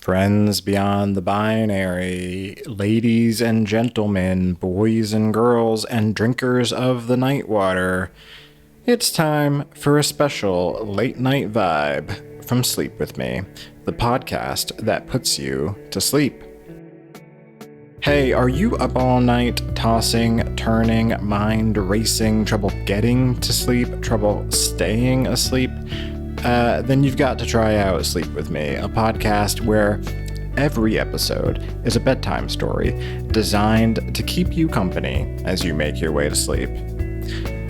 Friends beyond the binary, ladies and gentlemen, boys and girls, and drinkers of the night water, it's time for a special late night vibe from Sleep With Me, the podcast that puts you to sleep. Hey, are you up all night, tossing, turning, mind racing, trouble getting to sleep, trouble staying asleep? Then you've got to try out Sleep With Me, a podcast where every episode is a bedtime story designed to keep you company as you make your way to sleep.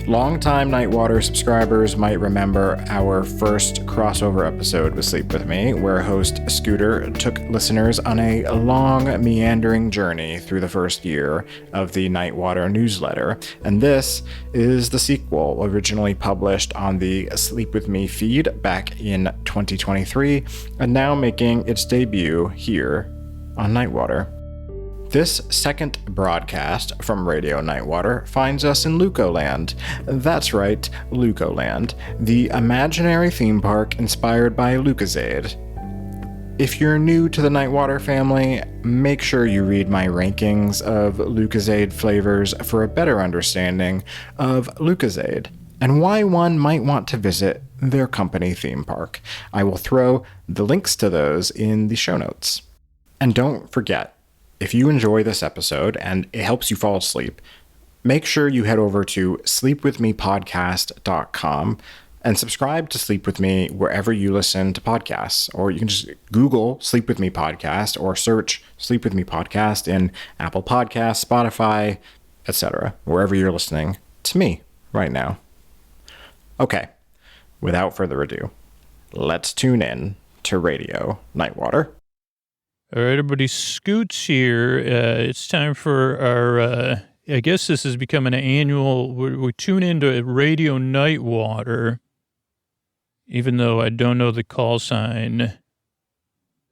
Longtime Nightwater subscribers might remember our first crossover episode with Sleep With Me, where host Scooter took listeners on a long, meandering journey through the first year of the Nightwater newsletter. And this is the sequel, originally published on the Sleep With Me feed back in 2023, and now making its debut here on Nightwater. This second broadcast from Radio Nightwater finds us in Luco Land. That's right, Luco Land, the imaginary theme park inspired by Lucozade. If you're new to the Nightwater family, make sure you read my rankings of Lucozade flavors for a better understanding of Lucozade and why one might want to visit their company theme park. I will throw the links to those in the show notes. And don't forget, if you enjoy this episode and it helps you fall asleep, make sure you head over to sleepwithmepodcast.com and subscribe to Sleep With Me wherever you listen to podcasts. Or you can just Google Sleep With Me Podcast or search Sleep With Me Podcast in Apple Podcasts, Spotify, etc., wherever you're listening to me right now. Okay, without further ado, let's tune in to Radio Nightwater. All right, everybody, Scoots here. It's time for our, I guess this has become an annual, we tune into Radio Nightwater, even though I don't know the call sign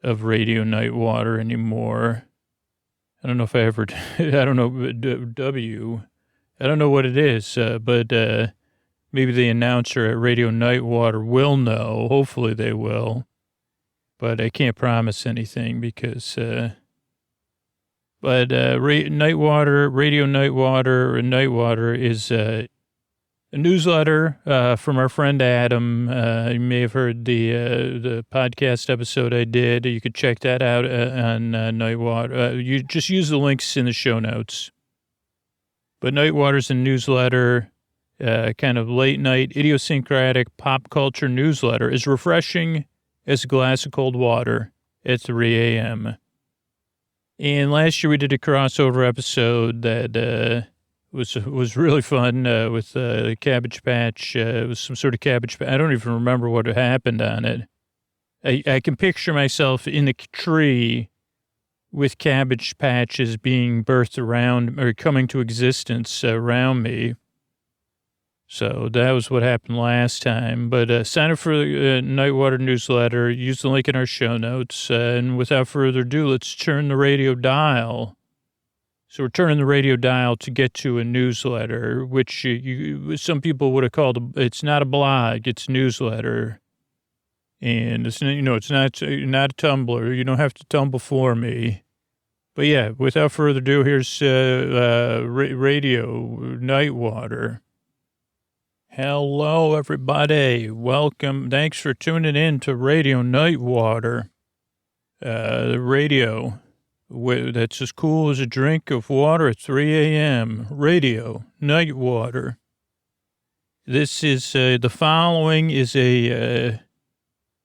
of Radio Nightwater anymore. I don't know if I ever, I don't know, W. I don't know what it is, but maybe the announcer at Radio Nightwater will know. Hopefully they will. But I can't promise anything because, Nightwater, Radio Nightwater is a newsletter from our friend Adam. You may have heard the podcast episode I did. You could check that out on Nightwater. You just use the links in the show notes. But Nightwater's a newsletter, kind of late night, idiosyncratic pop culture newsletter. Is refreshing as a glass of cold water at 3 a.m. And last year we did a crossover episode that was really fun with Cabbage Patch. It was some sort of Cabbage Patch. I don't even remember what happened on it. I can picture myself in the tree with Cabbage Patches being birthed around or coming to existence around me. So that was what happened last time. But sign up for the Nightwater newsletter. Use the link in our show notes. And without further ado, let's turn the radio dial. So we're turning the radio dial to get to a newsletter, which some people would have called, it's not a blog, it's a newsletter. And it's, it's not a Tumblr. You don't have to tumble for me. But yeah, without further ado, here's Radio Nightwater. Hello, everybody. Welcome. Thanks for tuning in to Radio Nightwater. The radio that's as cool as a drink of water at 3 a.m. Radio Nightwater. This is, the following is a,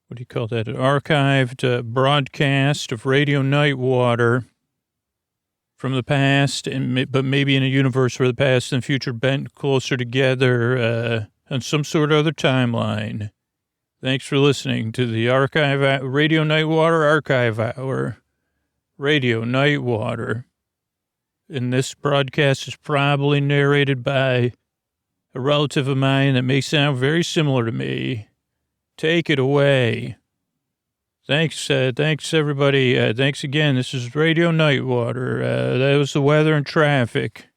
what do you call that? An archived broadcast of Radio Nightwater from the past, but maybe in a universe where the past and future bent closer together on some sort of other timeline. Thanks for listening to the Radio Nightwater Archive Hour. Radio Nightwater. And this broadcast is probably narrated by a relative of mine that may sound very similar to me. Take it away. Thanks everybody. Thanks again. This is Radio Nightwater. That was the weather and traffic,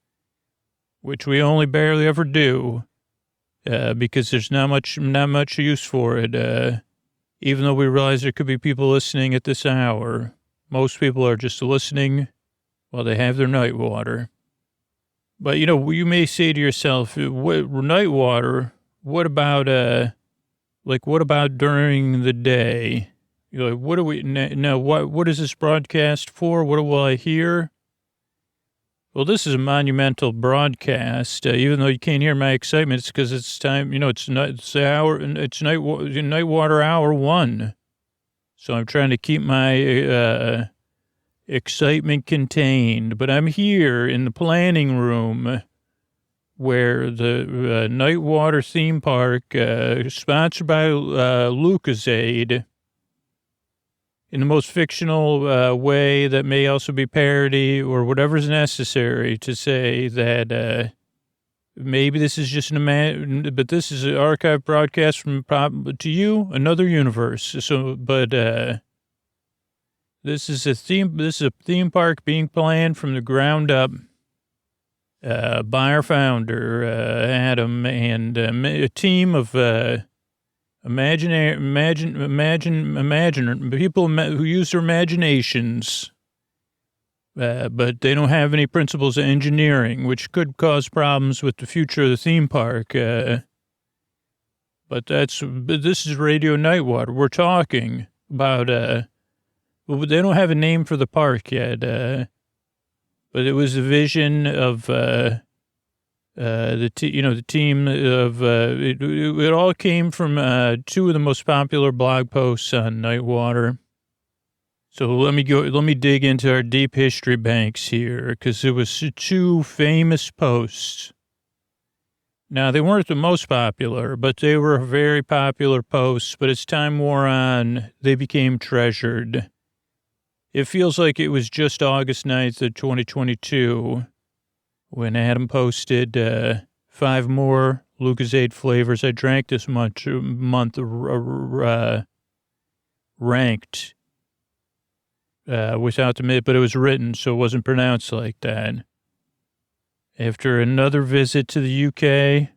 which we only barely ever do, because there's not much use for it. even though we realize there could be people listening at this hour, most people are just listening while they have their night water. But, you may say to yourself, what, night water, what about during the day? You're like, what do we, now, what is this broadcast for? What will I hear? Well, this is a monumental broadcast. Even though you can't hear my excitement, it's because it's time, it's night water hour 1. So I'm trying to keep my, excitement contained, but I'm here in the planning room where the night water theme park, sponsored by Lucozade, in the most fictional way that may also be parody or whatever's necessary to say that maybe this is just but this is an archive broadcast from to you another universe. So, but this is a theme park being planned from the ground up by our founder Adam and a team of people who use their imaginations, but they don't have any principles of engineering, which could cause problems with the future of the theme park. But this is Radio Nightwater. We're talking about, well, they don't have a name for the park yet, but it was a vision of, the team of, it all came from, 2 of the most popular blog posts on Nightwater. So let me dig into our deep history banks here, because it was 2 famous posts. Now, they weren't the most popular, but they were very popular posts. But as time wore on, they became treasured. It feels like it was just August 9th of 2022 when Adam posted 5 more Lucozade flavors I drank this month ranked without the mid, but it was written, so it wasn't pronounced like that. After another visit to the UK,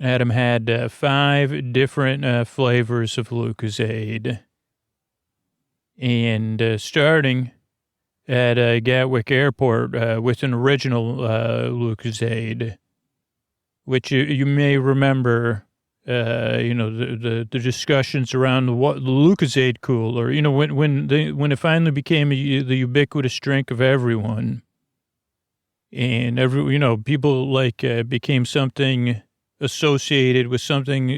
Adam had 5 different flavors of Lucozade. And starting at Gatwick Airport with an original Lucozade, which you may remember, the discussions around the Lucozade cooler, when it finally became the ubiquitous drink of everyone. And people became something associated with something,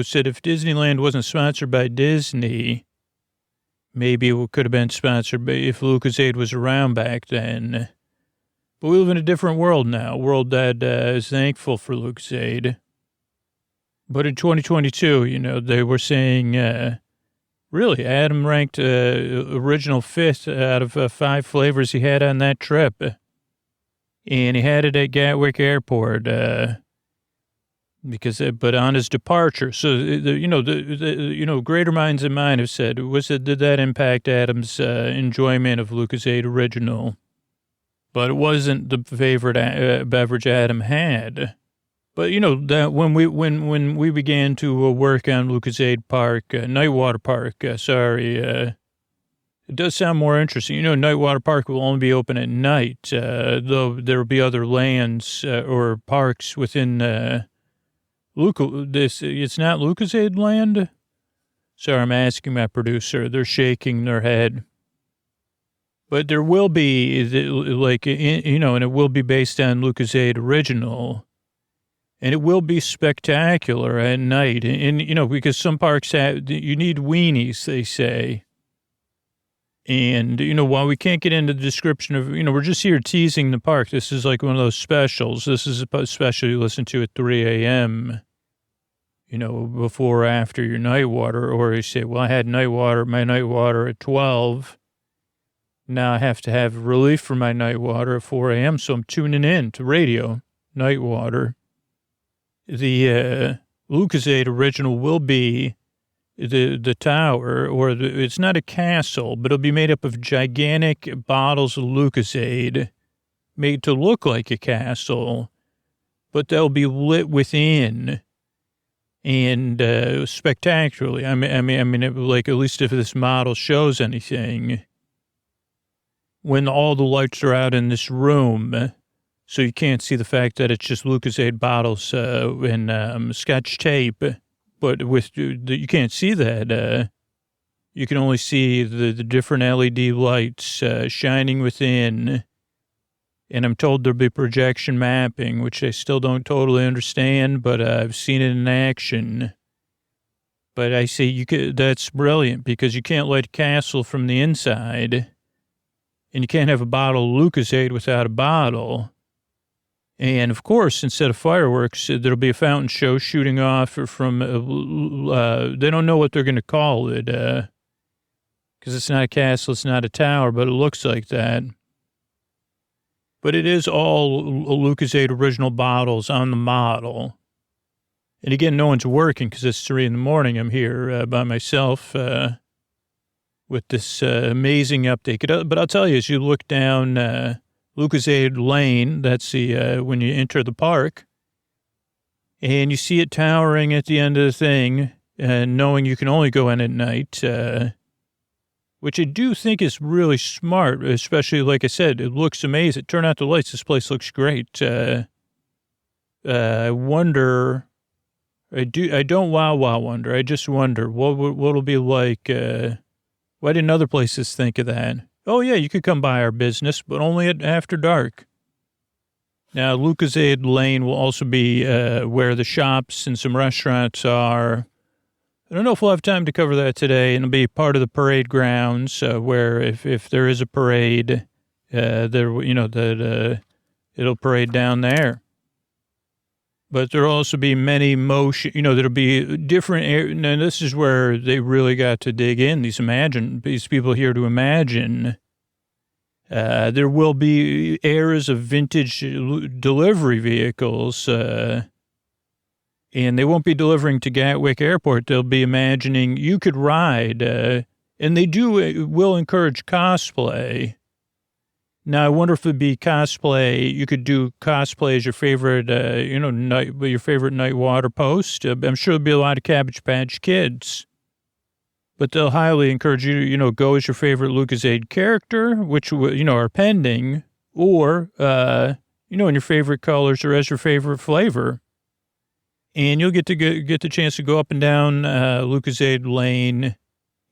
said if Disneyland wasn't sponsored by Disney, maybe it could have been sponsored by if Lucozade was around back then. But we live in a different world now, a world that is thankful for Lucozade. But in 2022, they were saying, really, Adam ranked original 5th out of 5 flavors he had on that trip. And he had it at Gatwick Airport, but on his departure. So, greater minds than mine have said, did that impact Adam's enjoyment of Lucozade Original? But it wasn't the favorite beverage Adam had. But, that when we began to work on Lucozade Park, Nightwater Park, it does sound more interesting. Nightwater Park will only be open at night, though there will be other lands or parks within Luco. It's not Lucozade land? Sorry, I'm asking my producer. They're shaking their head. But there will be, and it will be based on Lucozade Original. And it will be spectacular at night. And because some parks you need weenies, they say. And, while we can't get into the description of, we're just here teasing the park. This is like one of those specials. This is a special you listen to at 3 a.m., before or after your night water. Or you say, well, I had my night water at 12. Now I have to have relief for my night water at 4 a.m., so I'm tuning in to radio, night water. The Lucozade Original will be the tower, or it's not a castle, but it'll be made up of gigantic bottles of Lucozade made to look like a castle, but they'll be lit within. and spectacularly. Like, at least if this model shows anything, when all the lights are out in this room, so you can't see the fact that it's just Lucozade bottles and Scotch tape, but you can't see that. You can only see the different LED lights shining within. And I'm told there'll be projection mapping, which I still don't totally understand, but I've seen it in action. But I see that's brilliant, because you can't light a castle from the inside, and you can't have a bottle of Lucozade without a bottle. And of course, instead of fireworks, there'll be a fountain show shooting off from. They don't know what they're going to call it, because it's not a castle, it's not a tower, but it looks like that. But it is all Lucozade original bottles on the model. And again, no one's working because it's 3 a.m. I'm here by myself with this amazing update. But I'll tell you, as you look down Lucozade Lane, that's the when you enter the park, and you see it towering at the end of the thing, and knowing you can only go in at night, which I do think is really smart, especially, like I said, it looks amazing. Turn out the lights. This place looks great. I wonder, I don't wonder. I just wonder what'll be like. Why didn't other places think of that? Oh, yeah, you could come by our business, but only after dark. Now, Lucozade Lane will also be where the shops and some restaurants are. I don't know if we'll have time to cover that today, and it'll be part of the parade grounds where if there is a parade, it'll parade down there. But there'll also be many motion, there'll be different, and this is where they really got to dig in, these people here to imagine. There will be eras of vintage delivery vehicles, and they won't be delivering to Gatwick Airport. They'll be imagining you could ride, and they will encourage cosplay. Now, I wonder if it'd be cosplay. You could do cosplay as your favorite, your favorite night water post. I'm sure there'll be a lot of Cabbage Patch Kids. But they'll highly encourage you to, go as your favorite Lucozade character, which, are pending, or, in your favorite colors or as your favorite flavor. And you'll get the chance to go up and down Lucozade Lane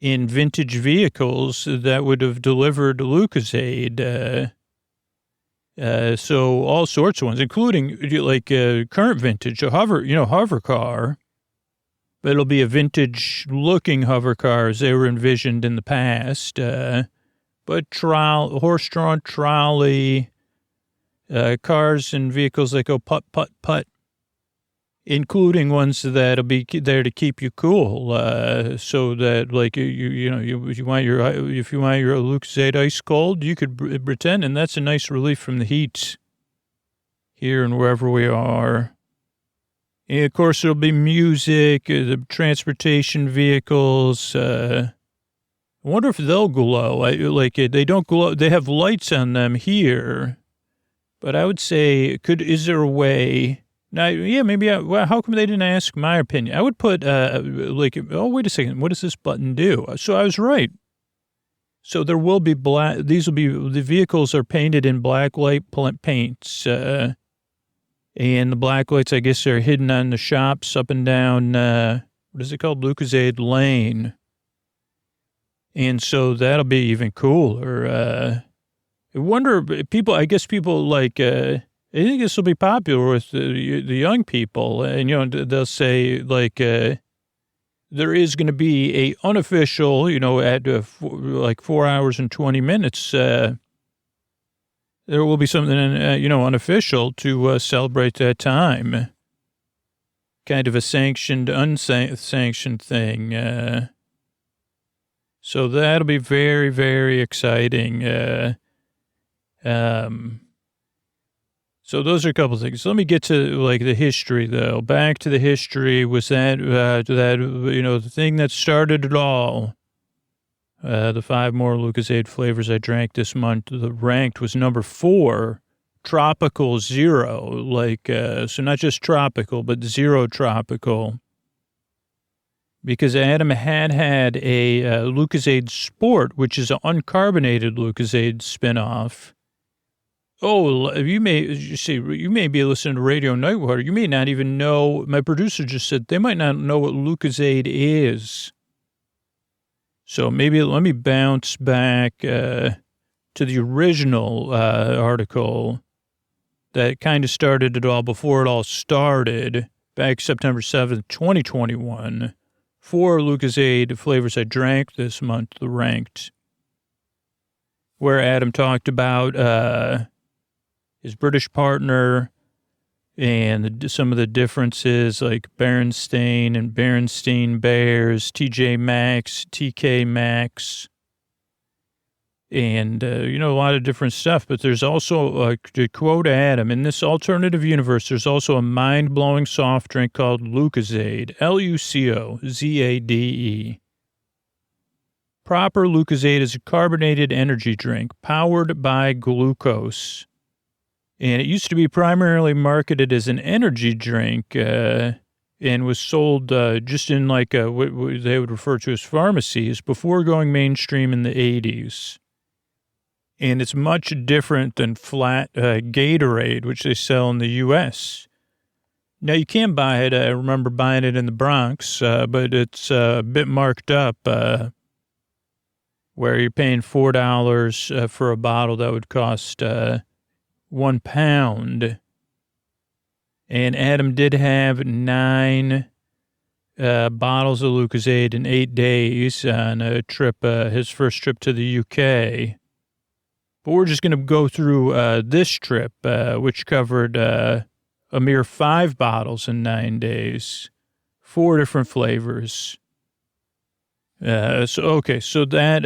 in vintage vehicles that would have delivered Lucozade. So all sorts of ones, including like current vintage, a hover car. But it'll be a vintage looking hover car as they were envisioned in the past. But horse-drawn trolley, cars and vehicles that go putt, putt, putt, including ones that'll be there to keep you cool. So that like, if you want your Lucozade ice cold, you could pretend, and that's a nice relief from the heat here and wherever we are. And of course, there'll be music, the transportation vehicles. I wonder if they'll glow. They don't glow. They have lights on them here, but I would say, is there a way? Now, yeah, maybe. How come they didn't ask my opinion? I would put wait a second. What does this button do? So I was right. So there will be the vehicles are painted in black light paints. And the black lights, I guess, are hidden on the shops up and down, what is it called? Lucozade Lane. And so that'll be even cooler. I wonder, I think this will be popular with the young people. And, they'll say, there is going to be a unofficial, at 4 hours and 20 minutes, there will be something, unofficial to celebrate that time. Kind of a sanctioned, unsanctioned thing. So that'll be very, very exciting. So those are a couple of things. Let me get to the history, though. Back to the history was the thing that started it all. The 5 more Lucozade flavors I drank this month, the ranked was number 4, Tropical Zero. So not just tropical, but zero tropical. because Adam had a Lucozade Sport, which is an uncarbonated Lucozade spinoff. Oh, you may be listening to Radio Nightwater. You may not even know. My producer just said they might not know what Lucozade is. So maybe let me bounce back to the original article that kind of started it all before it all started, back September 7th, 2021. 4 Lucozade flavors I drank this month, the ranked, where Adam talked about his British partner and some of the differences, like Berenstain and Berenstain Bears, TJ Maxx, TK Maxx, and, a lot of different stuff. But there's also, to quote Adam, in this alternative universe, there's also a mind-blowing soft drink called Lucozade, Lucozade. Proper Lucozade is a carbonated energy drink powered by glucose. And it used to be primarily marketed as an energy drink and was sold just in what they would refer to as pharmacies before going mainstream in the 80s. And it's much different than flat Gatorade, which they sell in the U.S. Now, you can buy it. I remember buying it in the Bronx, but it's a bit marked up where you're paying $4 for a bottle that would cost £1. And Adam did have 9 bottles of Lucozade in 8 days on a trip, his first trip to the UK. But we're just going to go through this trip, which covered a mere 5 bottles in 9 days, 4 different flavors. So that,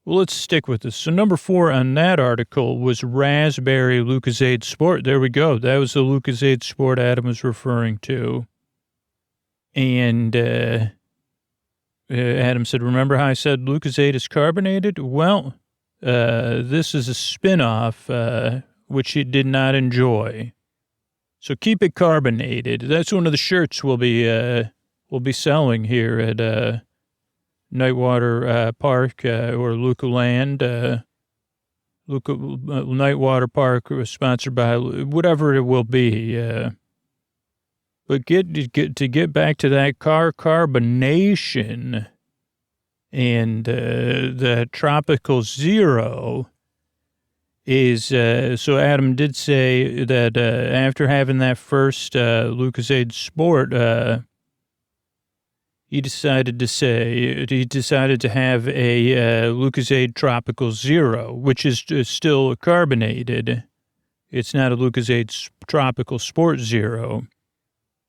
well, let's stick with this. So number 4 on that article was Raspberry Lucozade Sport. There we go. That was the Lucozade Sport Adam was referring to. And Adam said, remember how I said Lucozade is carbonated? Well, this is a spinoff, which he did not enjoy. So keep it carbonated. That's one of the shirts we'll be selling here at Nightwater Park or Luco Land. Luco Nightwater Park, sponsored by whatever it will be. But get back to that carbonation and the Tropical Zero is, so Adam did say that after having that first Lucozade Sport, he decided to have a Lucozade Tropical Zero, which is still carbonated. It's not a Lucozade Tropical Sport Zero,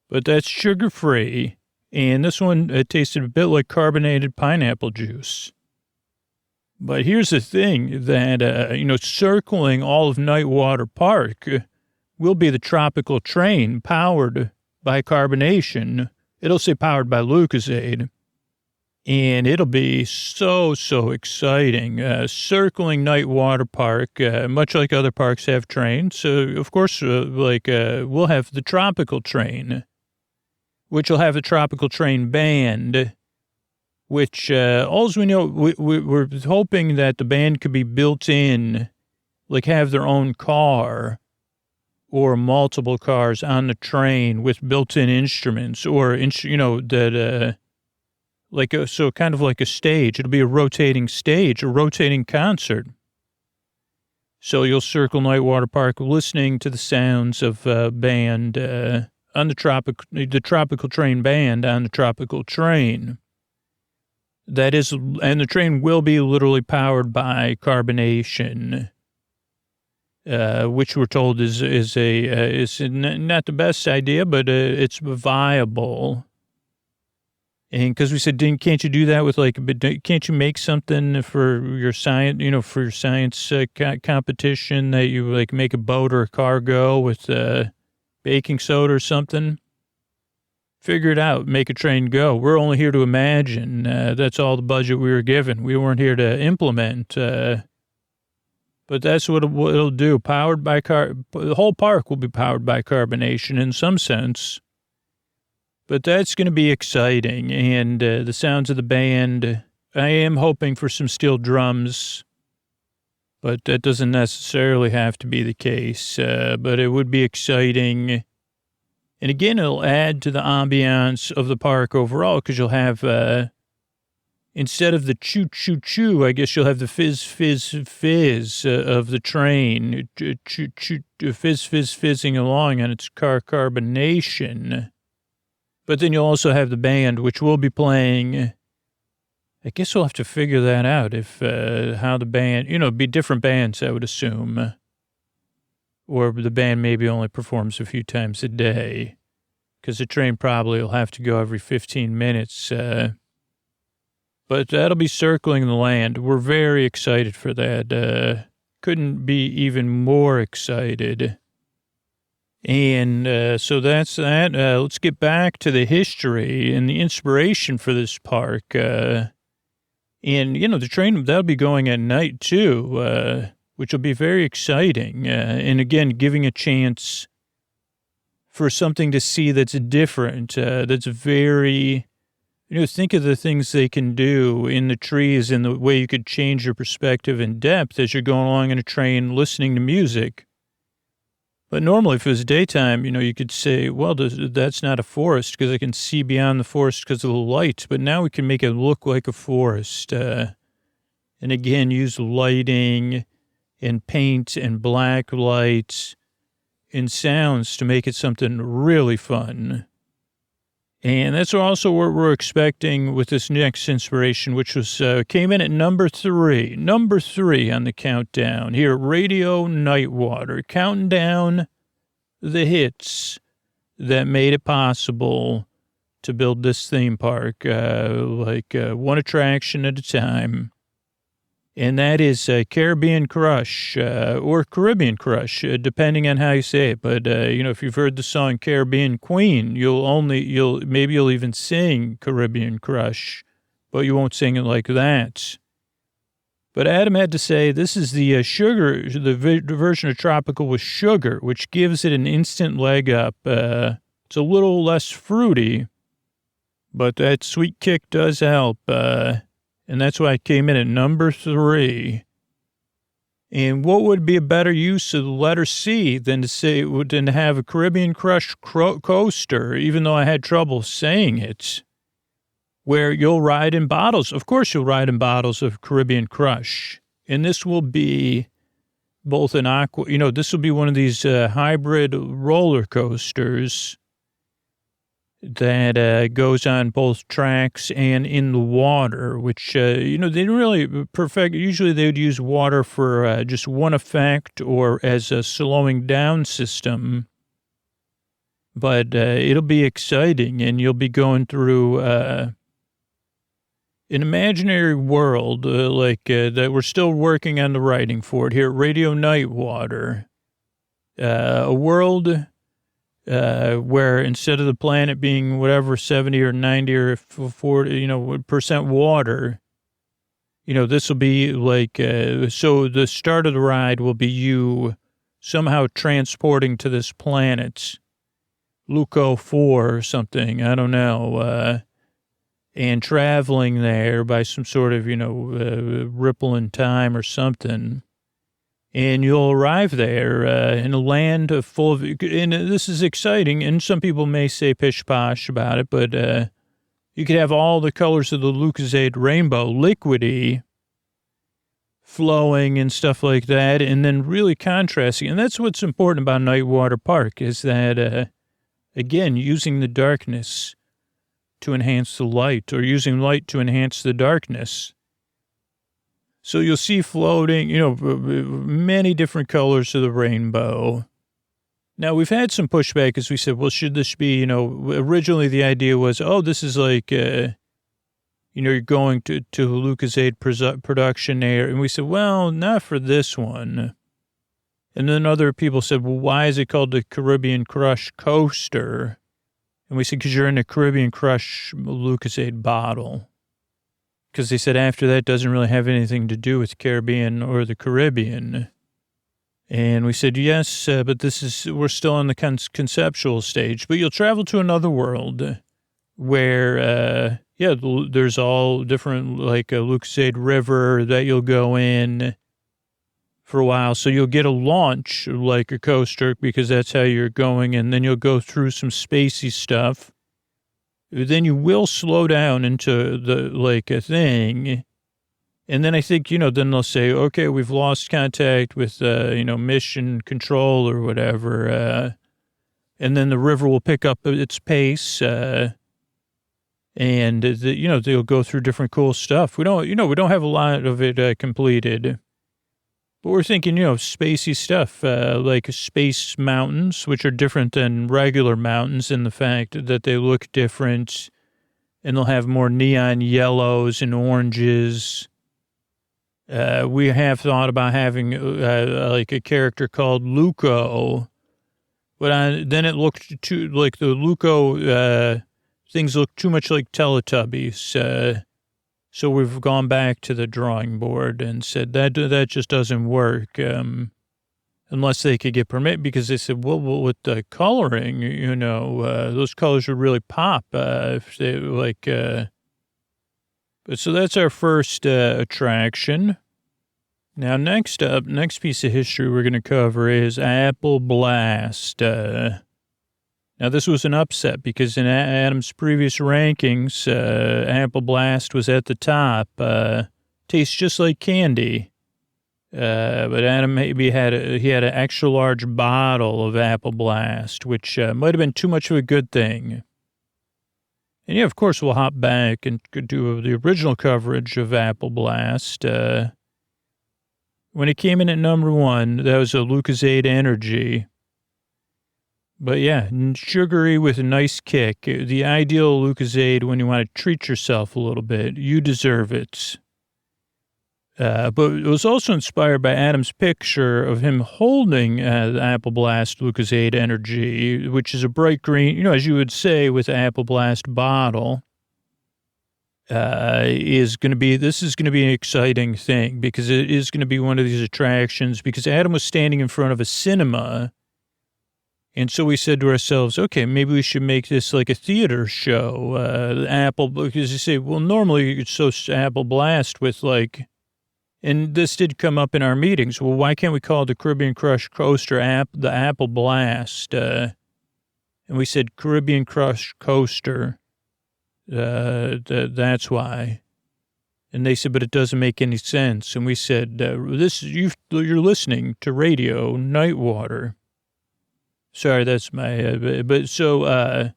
but that's sugar-free. And this one, it tasted a bit like carbonated pineapple juice. But here's the thing that, circling all of Nightwater Park will be the tropical train powered by carbonation. It'll say powered by Lucozade. And it'll be so exciting. Circling Nightwater Park, much like other parks have trains. So, of course, we'll have the tropical train, which will have a tropical train band, which all we know, we're hoping that the band could be built in, like have their own car or multiple cars on the train with built-in instruments or, so kind of like a stage. It'll be a rotating stage, a rotating concert. So you'll circle Nightwater Park listening to the sounds of band on the tropical train band on the tropical train. That is, and the train will be literally powered by carbonation, which we're told is not the best idea, but it's viable. And because we said, can't you do that with can't you make something for your science, competition that you make a boat or a car go with baking soda or something? Figure it out, make a train go. We're only here to imagine. That's all the budget we were given. We weren't here to implement. But that's what it'll do. Powered by the whole park will be powered by carbonation in some sense. But that's going to be exciting. And the sounds of the band, I am hoping for some steel drums, but that doesn't necessarily have to be the case. But it would be exciting. And again, it'll add to the ambiance of the park overall, because you'll have, instead of the choo choo choo, I guess you'll have the fizz fizz fizz of the train, choo choo fizz fizz fizzing along on its carbonation. But then you'll also have the band, which will be playing. I guess we'll have to figure that out, if how the band, be different bands, I would assume. Or the band maybe only performs a few times a day, because the train probably will have to go every 15 minutes. But that'll be circling the land. We're very excited for that. Couldn't be even more excited. And so that's that. Let's get back to the history and the inspiration for this park. And, the train, that'll be going at night too, which will be very exciting. And again, giving a chance for something to see that's different, that's very, think of the things they can do in the trees and the way you could change your perspective and depth as you're going along in a train listening to music. But normally, if it was daytime, you could say, well, that's not a forest because I can see beyond the forest because of the light. But now we can make it look like a forest. And again, use lighting and paint and black lights and sounds to make it something really fun. And that's also what we're expecting with this next inspiration, which was came in at number 3 on the countdown here, Radio Nightwater, counting down the hits that made it possible to build this theme park, one attraction at a time. And that is Caribbean Crush, or Caribbean Crush, depending on how you say it. But, if you've heard the song Caribbean Queen, maybe you'll even sing Caribbean Crush, but you won't sing it like that. But Adam had to say this is the sugar, the version of Tropical with sugar, which gives it an instant leg up. It's a little less fruity, but that sweet kick does help. And that's why it came in at number 3. And what would be a better use of the letter C than to have a Caribbean Crush coaster, even though I had trouble saying it, where you'll ride in bottles. Of course, you'll ride in bottles of Caribbean Crush. And this will be both an this will be one of these hybrid roller coasters that goes on both tracks and in the water, which, they didn't really perfect. Usually they would use water for just one effect or as a slowing down system. But it'll be exciting, and you'll be going through an imaginary world that we're still working on the writing for it here at Radio Nightwater. A world where instead of the planet being whatever 70 or 90 or 40 percent water, this will be like so the start of the ride will be you somehow transporting to this planet, Luco 4 or something, I don't know, and traveling there by some sort of ripple in time or something. And you'll arrive there in a land full of, and this is exciting, and some people may say pish-posh about it, but you could have all the colors of the Lucozade rainbow, liquidy, flowing and stuff like that, and then really contrasting. And that's what's important about Nightwater Park, is that, again, using the darkness to enhance the light, or using light to enhance the darkness. So you'll see floating, many different colors of the rainbow. Now, we've had some pushback as we said, well, should this be, originally the idea was, this is like, you're going to Lucozade production there. And we said, well, not for this one. And then other people said, well, why is it called the Caribbean Crush Coaster? And we said, because you're in a Caribbean Crush Lucozade bottle. Because they said after that doesn't really have anything to do with Caribbean or the Caribbean. And we said, yes, but we're still in the conceptual stage. But you'll travel to another world. where, there's all different, like a Lucasade River that you'll go in for a while. So you'll get a launch like a coaster because that's how you're going. And then you'll go through some spacey stuff. Then you will slow down into a thing. And then I think, then they'll say, okay, we've lost contact with, mission control or whatever. And then the river will pick up its pace. They'll go through different cool stuff. We don't have a lot of it completed. But we're thinking, spacey stuff, like space mountains, which are different than regular mountains in the fact that they look different and they'll have more neon yellows and oranges. We have thought about having like a character called Luco, but then it looked too like the Luco things look too much like Teletubbies. So we've gone back to the drawing board and said that just doesn't work unless they could get permit, because they said, well, with the coloring, those colors would really pop if they But so that's our first attraction. Now, next piece of history we're going to cover is Apple Blast. Now, this was an upset because in Adam's previous rankings, Apple Blast was at the top. Tastes just like candy. But Adam maybe had an extra large bottle of Apple Blast, which might have been too much of a good thing. And of course, we'll hop back and do the original coverage of Apple Blast. When it came in at number 1, that was a Lucasade Energy. But yeah, sugary with a nice kick. The ideal Lucasade when you want to treat yourself a little bit. You deserve it. But it was also inspired by Adam's picture of him holding the Apple Blast Lucasade Energy, which is a bright green, as you would say with the Apple Blast bottle. This is going to be an exciting thing because it is going to be one of these attractions, because Adam was standing in front of a cinema. And so we said to ourselves, okay, maybe we should make this like a theater show. Apple, because you say, well, normally it's so Apple Blast with and this did come up in our meetings. Well, why can't we call the Caribbean Crush Coaster the Apple Blast? And we said Caribbean Crush Coaster. That's why. And they said, but it doesn't make any sense. And we said, you're listening to Radio Nightwater. Sorry, that's my, but so,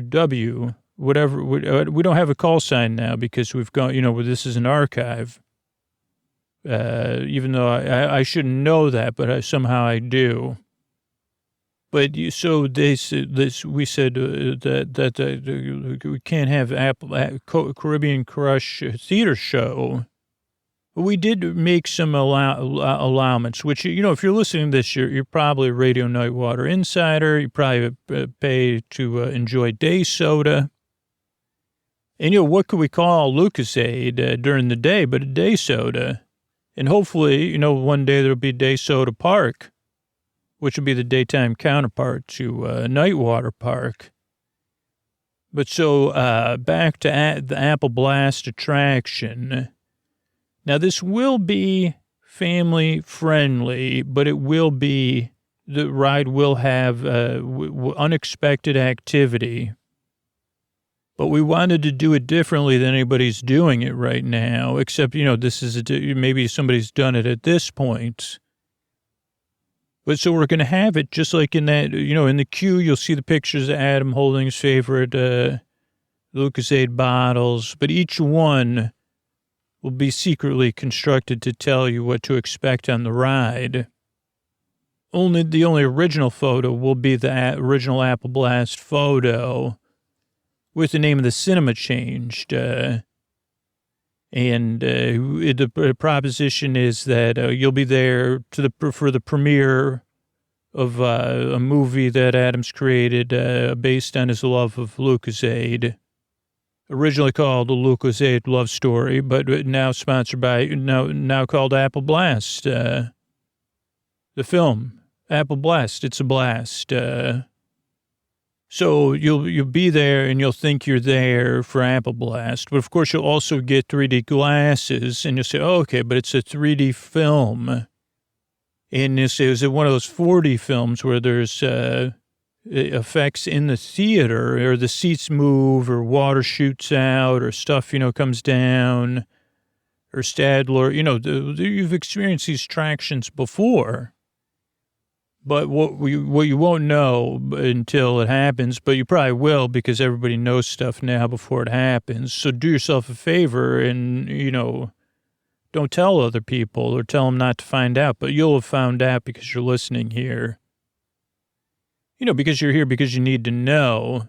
W, whatever, we don't have a call sign now because we've gone, this is an archive. Even though I shouldn't know that, but somehow I do. But so they said this, we said that we can't have Caribbean Crush theater show. We did make some allowments, which, if you're listening to this, you're probably a Radio Nightwater insider. You probably pay to enjoy day soda. And, what could we call Lucasade during the day but a day soda? And hopefully, one day there'll be Day Soda Park, which will be the daytime counterpart to Nightwater Park. But so back to the Apple Blast attraction. Now, this will be family friendly, but the ride will have unexpected activity. But we wanted to do it differently than anybody's doing it right now, except, this is maybe somebody's done it at this point. But so we're going to have it just like in that, in the queue, you'll see the pictures of Adam holding his favorite Lucasade bottles, but each one will be secretly constructed to tell you what to expect on the ride. The only original photo will be the original Apple Blast photo with the name of the cinema changed. The proposition is that you'll be there for the premiere of a movie that Adams created based on his love of Lucasade. Originally called the Lucasade Love Story, but now sponsored by, now called Apple Blast. The film, Apple Blast, it's a blast. So you'll be there and you'll think you're there for Apple Blast, but of course you'll also get 3D glasses and you'll say, oh, okay, but it's a 3D film. And you'll say, is it one of those 4D films where there's effects in the theater or the seats move or water shoots out or stuff, comes down or Stadler, you've experienced these attractions before. But what you won't know until it happens, but you probably will because everybody knows stuff now before it happens. So do yourself a favor and, don't tell other people or tell them not to find out. But you'll have found out because you're listening here. Because you're here because you need to know.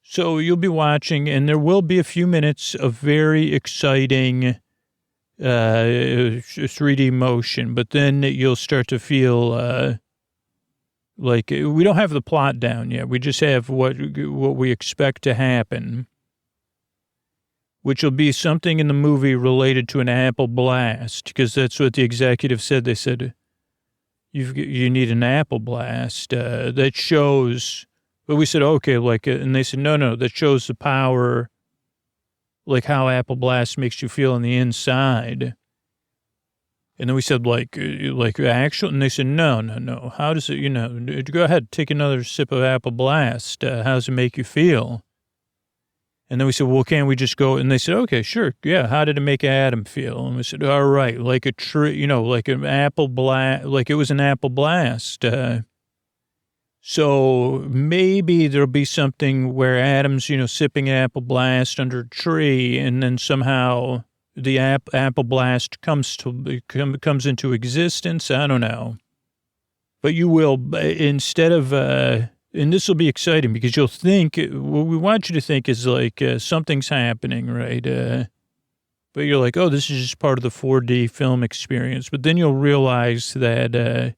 So you'll be watching and there will be a few minutes of very exciting 3D motion. But then you'll start to feel... like, we don't have the plot down yet. We just have what we expect to happen, which will be something in the movie related to an Apple Blast, because that's what the executive said. They said, you need an Apple Blast that shows, but we said, okay, and they said, no, that shows the power, like how Apple Blast makes you feel on the inside. And then we said, like actual, and they said, no. How does it, go ahead, take another sip of Apple Blast. How does it make you feel? And then we said, well, can't we just go? And they said, okay, sure. Yeah. How did it make Adam feel? And we said, all right, like a tree, like an Apple Blast, like it was an Apple Blast. So maybe there'll be something where Adam's, sipping an Apple Blast under a tree and then somehow the Apple Blast comes into existence. I don't know. But you will, instead of, and this will be exciting because you'll think, what we want you to think is like something's happening, right? But you're like, oh, this is just part of the 4D film experience. But then you'll realize that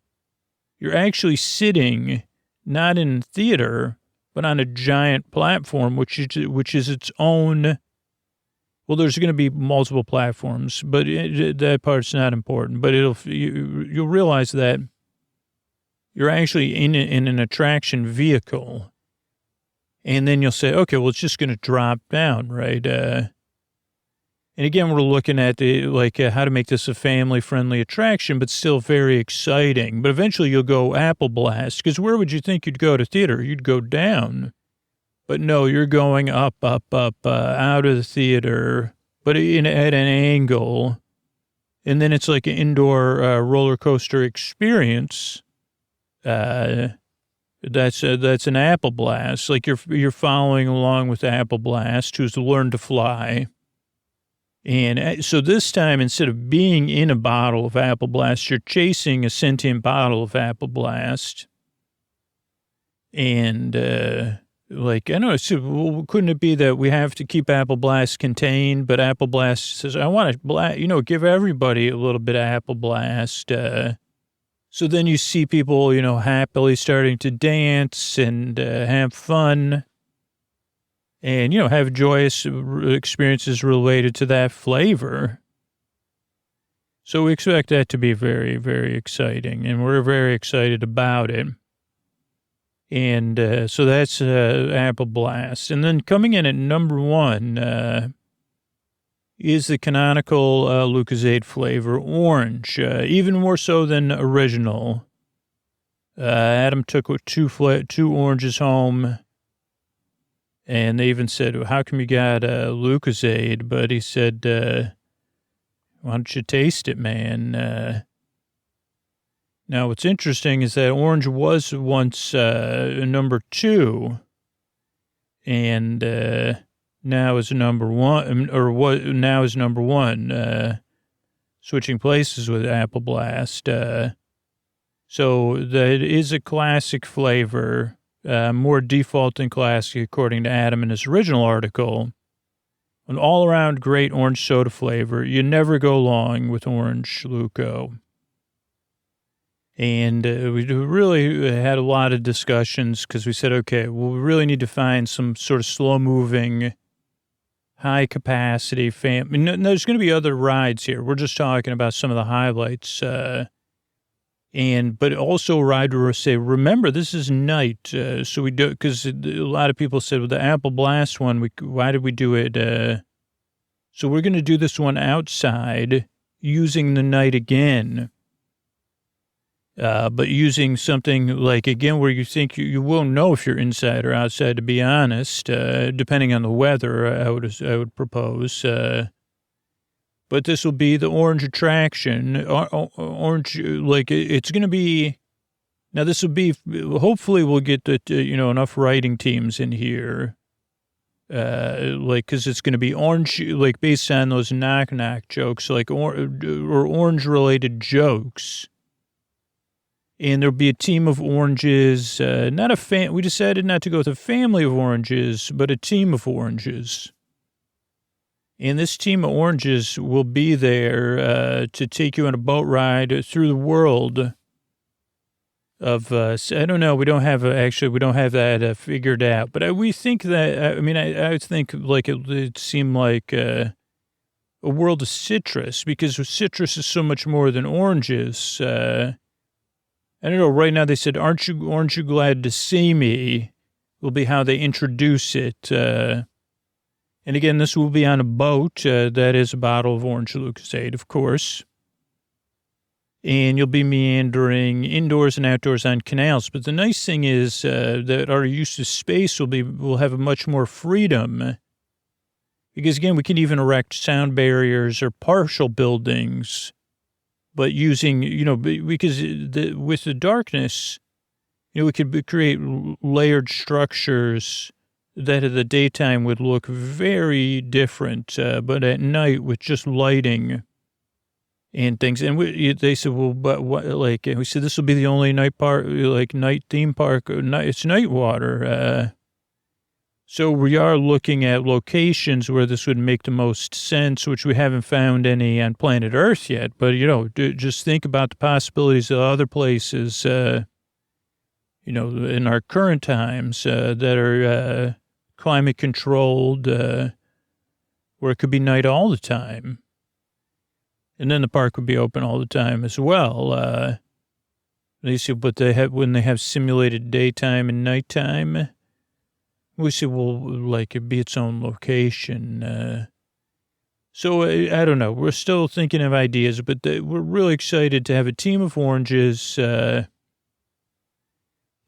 you're actually sitting not in theater, but on a giant platform, which is its own. Well, there's going to be multiple platforms, but that part's not important. But you'll realize that you're actually in an attraction vehicle, and then you'll say, okay, well, it's just going to drop down, right? And again, we're looking at how to make this a family-friendly attraction, but still very exciting. But eventually, you'll go Apple Blast, because where would you think you'd go to theater? You'd go down. But no, you're going up, out of the theater, but at an angle. And then it's like an indoor roller coaster experience. That's an Apple Blast. Like you're following along with Apple Blast, who's learned to fly. And so this time, instead of being in a bottle of Apple Blast, you're chasing a sentient bottle of Apple Blast. And... I know, well, couldn't it be that we have to keep Apple Blast contained, but Apple Blast says, I want to, give everybody a little bit of Apple Blast. So then you see people, happily starting to dance and have fun and, have joyous experiences related to that flavor. So we expect that to be very, very exciting, and we're very excited about it. And so that's Apple Blast. And then coming in at number one is the canonical Lucozade flavor, orange, even more so than original. Adam took two oranges home, and they even said, well, how come you got Lucozade? But he said, why don't you taste it, man? Now, what's interesting is that orange was once number two, and now is number one, now is number one, switching places with Apple Blast. So that is a classic flavor, more default than classic, according to Adam in his original article. An all-around great orange soda flavor. You never go wrong with orange, Luco. And we really had a lot of discussions because we said, okay, well, we really need to find some sort of slow-moving, high-capacity there's going to be other rides here. We're just talking about some of the highlights. But also ride or say, remember, this is night. So we do, because a lot of people said with the Apple Blast one, why did we do it? So we're going to do this one outside using the night again. But using something like, again, where you think you won't know if you're inside or outside, to be honest, depending on the weather, I would propose. But this will be the orange attraction. Orange, like it's going to be. Now this will be. Hopefully, we'll get enough writing teams in here. Because it's going to be orange, like based on those knock jokes, like or orange related jokes. And there'll be a team of oranges. We decided not to go with a family of oranges, but a team of oranges. And this team of oranges will be there to take you on a boat ride through the world of, I don't know, we don't have that figured out. But we think that, I think like it seemed like a world of citrus, because citrus is so much more than oranges. I don't know, right now they said, aren't you glad to see me? Will be how they introduce it. And again, this will be on a boat. That is a bottle of orange Lucozade, of course. And you'll be meandering indoors and outdoors on canals. But the nice thing is that our use of space will have much more freedom. Because again, we can even erect sound barriers or partial buildings. But using, because with the darkness, we could create layered structures that in the daytime would look very different, but at night with just lighting and things. And they said, well, but what, like, we said, this will be the only night park, like night theme park, it's night water. So we are looking at locations where this would make the most sense, which we haven't found any on planet Earth yet. But, just think about the possibilities of other places, in our current times that are climate controlled, where it could be night all the time. And then the park would be open all the time as well. They said, but when they have simulated daytime and nighttime, we said, well, like it'd be its own location. So I don't know. We're still thinking of ideas, but we're really excited to have a team of oranges and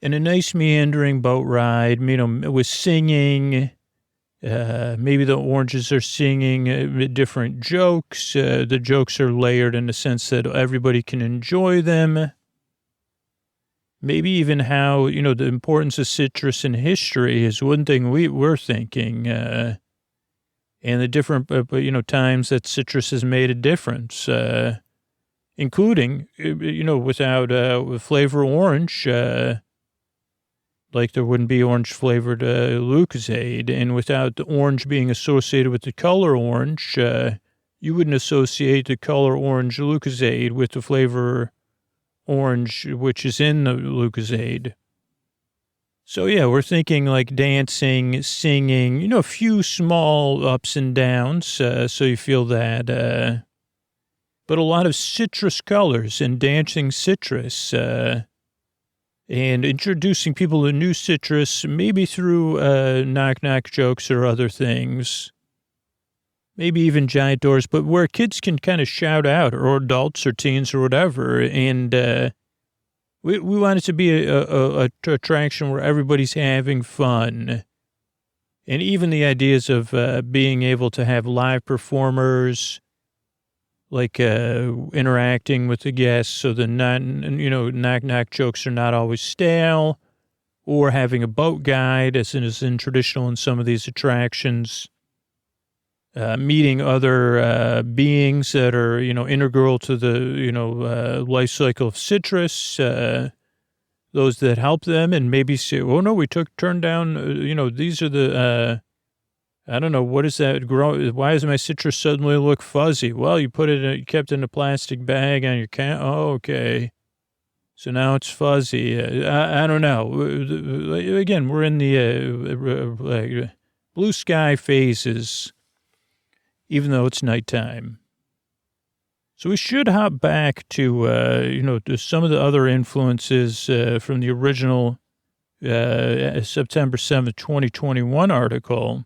a nice meandering boat ride, with singing. Maybe the oranges are singing different jokes. The jokes are layered in the sense that everybody can enjoy them. Maybe even how, the importance of citrus in history is one thing we're thinking. And the different, times that citrus has made a difference, including, without flavor orange, like there wouldn't be orange flavored Lucozade, and without the orange being associated with the color orange, you wouldn't associate the color orange Lucozade with the flavor orange, which is in the Lucozade. So yeah, we're thinking like dancing, singing, a few small ups and downs, so you feel that, but a lot of citrus colors and dancing citrus, and introducing people to new citrus, maybe through knock jokes or other things. Maybe even giant doors, but where kids can kind of shout out, or adults or teens or whatever. And we want it to be a attraction where everybody's having fun. And even the ideas of being able to have live performers, like interacting with the guests, so the knock jokes are not always stale, or having a boat guide, as is in traditional in some of these attractions. Meeting other beings that are, integral to the, life cycle of citrus, those that help them, and maybe say, oh, no, we turned down, these are the, I don't know, what is that? Why does my citrus suddenly look fuzzy? Well, you kept it in a plastic bag on your can. Oh, okay. So now it's fuzzy. I don't know. Again, we're in the blue sky phases, even though it's nighttime. So we should hop back to, to some of the other influences from the original September 7th, 2021 article.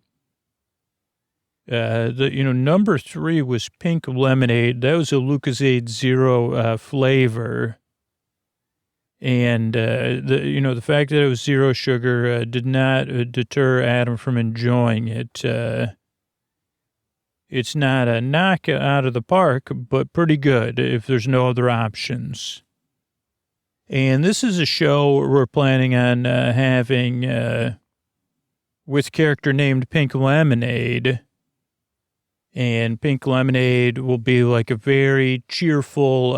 Number 3 was pink lemonade. That was a Lucozade Zero flavor. And, the fact that it was zero sugar did not deter Adam from enjoying it. It's not a knock out of the park, but pretty good if there's no other options. And this is a show we're planning on having with a character named Pink Lemonade. And Pink Lemonade will be like a very cheerful,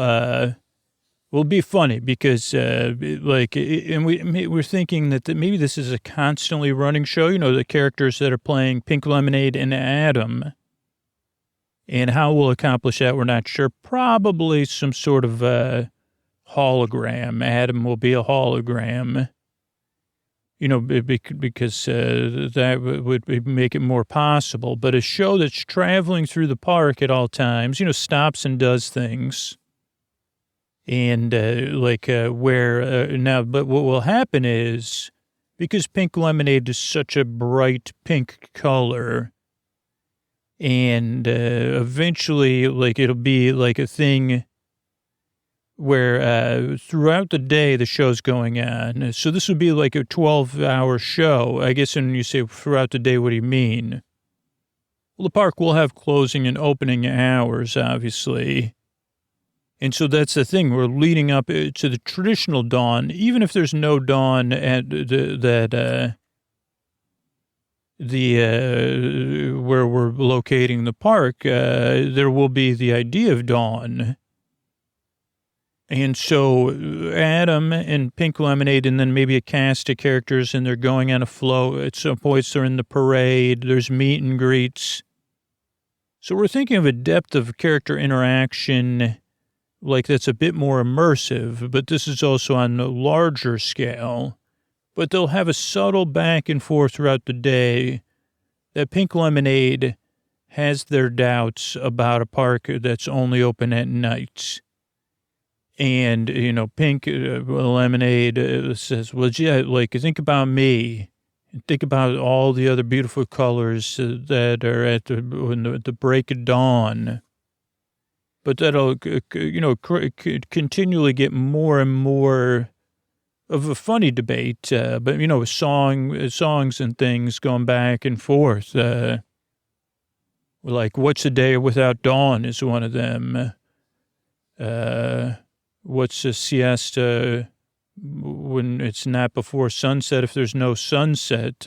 will be funny because, and we're thinking that maybe this is a constantly running show, the characters that are playing Pink Lemonade and Adam. And how we'll accomplish that, we're not sure. Probably some sort of hologram. Adam will be a hologram, because that would make it more possible. But a show that's traveling through the park at all times, stops and does things. And but what will happen is, because Pink Lemonade is such a bright pink color, and eventually, it'll be like a thing where throughout the day the show's going on. So this would be like a 12-hour show. I guess when you say throughout the day, what do you mean? Well, the park will have closing and opening hours, obviously. And so that's the thing. We're leading up to the traditional dawn, even if there's no dawn at where we're locating the park, there will be the idea of dawn. And so Adam and Pink Lemonade, and then maybe a cast of characters, and they're going on a float. At some points, they're in the parade. There's meet and greets. So we're thinking of a depth of character interaction that's a bit more immersive, but this is also on a larger scale. But they'll have a subtle back and forth throughout the day that Pink Lemonade has their doubts about a park that's only open at night. And, Pink Lemonade says, well, yeah, think about me. Think about all the other beautiful colors that are at the break of dawn. But that'll, continually get more and more of a funny debate, but, songs and things going back and forth. What's a day without dawn is one of them. What's a siesta when it's not before sunset if there's no sunset?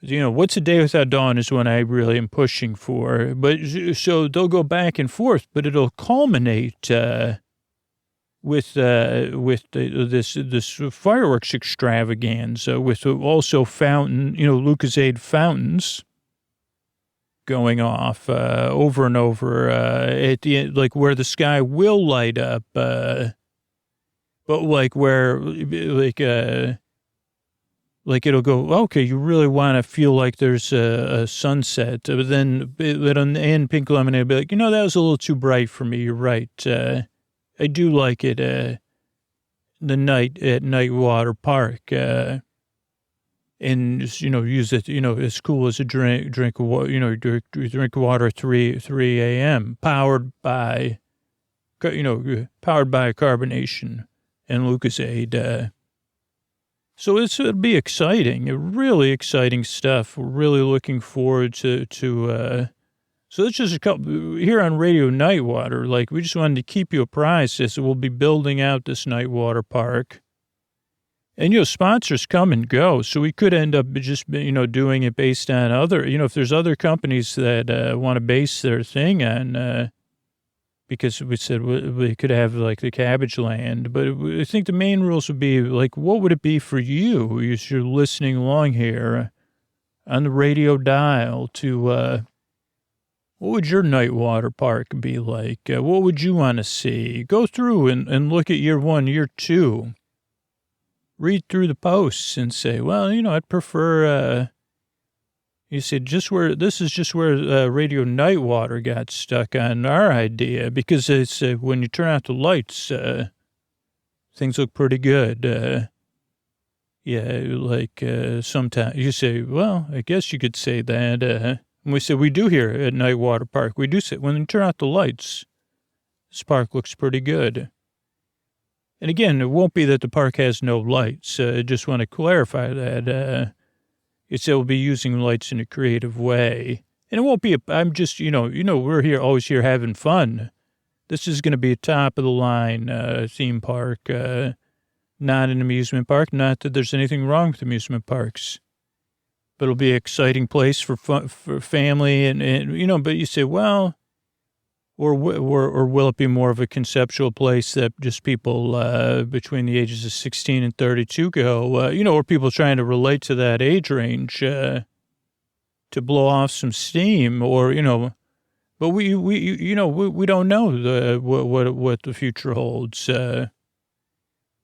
What's a day without dawn is one I really am pushing for. But so they'll go back and forth, but it'll culminate with this fireworks extravaganza with also Lucozade fountains going off over and over at the end, where the sky will light up, but where it'll go, okay, you really want to feel like there's a sunset, but then on the end, Pink Lemonade will be like, that was a little too bright for me. You're right. I do like it, the night at Nightwater Park, and, use it, as cool as a drink of water, drink water at 3 a.m., powered by carbonation and Lucozade. So it'll be exciting, really exciting stuff. We're really looking forward to so it's just a couple here on Radio Nightwater. We just wanted to keep you apprised as we'll be building out this Nightwater Park. And, sponsors come and go. So we could end up just, doing it based on other, if there's other companies that want to base their thing on, because we said we could have the cabbage land. But I think the main rules would be what would it be for you as you're listening along here on the radio dial to, what would your Nightwater Park be like? What would you want to see? Go through and look at year 1, year 2. Read through the posts and say, well, I'd prefer You said this is just where Radio Nightwater got stuck on our idea, because it's when you turn out the lights, things look pretty good. Yeah, like sometimes you say, well, I guess you could say that. And we say we do here at Nightwater Park. We do say when you turn out the lights, this park looks pretty good. And again, it won't be that the park has no lights. I just want to clarify that. It will be using lights in a creative way. And it won't be, I'm just, we're here, always here having fun. This is going to be a top of the line theme park, not an amusement park. Not that there's anything wrong with amusement parks, but it'll be an exciting place for fun, for family. And, but you say, well, or will it be more of a conceptual place that just people between the ages of 16 and 32 go, or people trying to relate to that age range to blow off some steam, or, but we don't know what the future holds.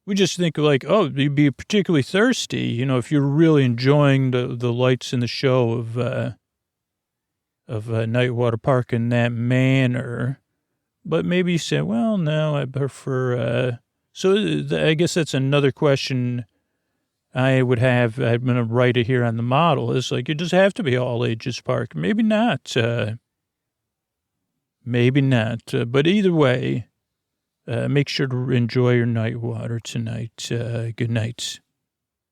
We just think like, oh, you'd be particularly thirsty, if you're really enjoying the lights in the show of Nightwater Park in that manner. But maybe you say, well, no, I prefer, I guess that's another question I would have. I'm going to write it here on the model. It's like, it just have to be all ages park. Maybe not. Maybe not. But either way, make sure to enjoy your Nightwater tonight. Good night.